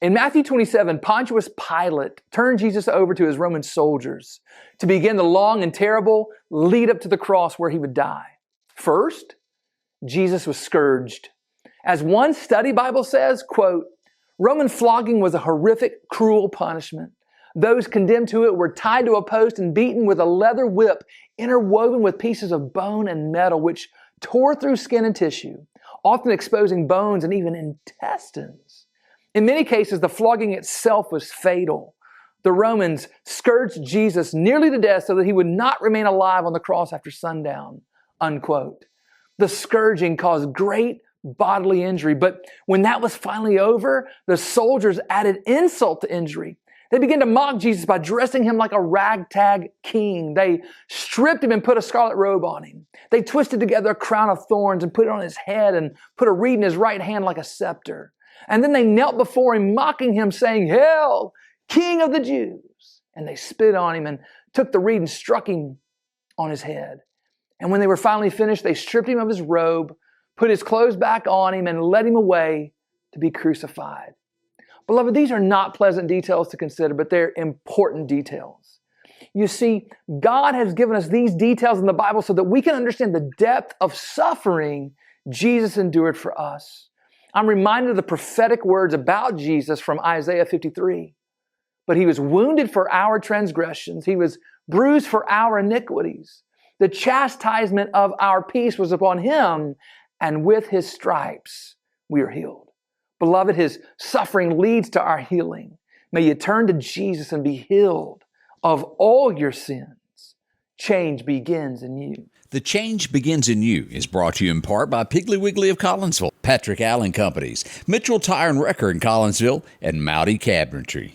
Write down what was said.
In Matthew 27, Pontius Pilate turned Jesus over to his Roman soldiers to begin the long and terrible lead up to the cross where he would die. First, Jesus was scourged. As one study Bible says, quote, Roman flogging was a horrific, cruel punishment. Those condemned to it were tied to a post and beaten with a leather whip interwoven with pieces of bone and metal, which tore through skin and tissue, often exposing bones and even intestines. In many cases, the flogging itself was fatal. The Romans scourged Jesus nearly to death so that he would not remain alive on the cross after sundown, unquote. The scourging caused great bodily injury, but when that was finally over, the soldiers added insult to injury. They began to mock Jesus by dressing him like a ragtag king. They stripped him and put a scarlet robe on him. They twisted together a crown of thorns and put it on his head and put a reed in his right hand like a scepter. And then they knelt before him, mocking him, saying, Hail, King of the Jews! And they spit on him and took the reed and struck him on his head. And when they were finally finished, they stripped him of his robe, put his clothes back on him, and led him away to be crucified. Beloved, these are not pleasant details to consider, but they're important details. You see, God has given us these details in the Bible so that we can understand the depth of suffering Jesus endured for us. I'm reminded of the prophetic words about Jesus from Isaiah 53. But he was wounded for our transgressions. He was bruised for our iniquities. The chastisement of our peace was upon him, and with his stripes we are healed. Beloved, his suffering leads to our healing. May you turn to Jesus and be healed of all your sins. Change begins in you. The Change Begins in You is brought to you in part by Piggly Wiggly of Collinsville, Patrick Allen Companies, Mitchell Tire and Wrecker in Collinsville, and Mowdy Cabinetry.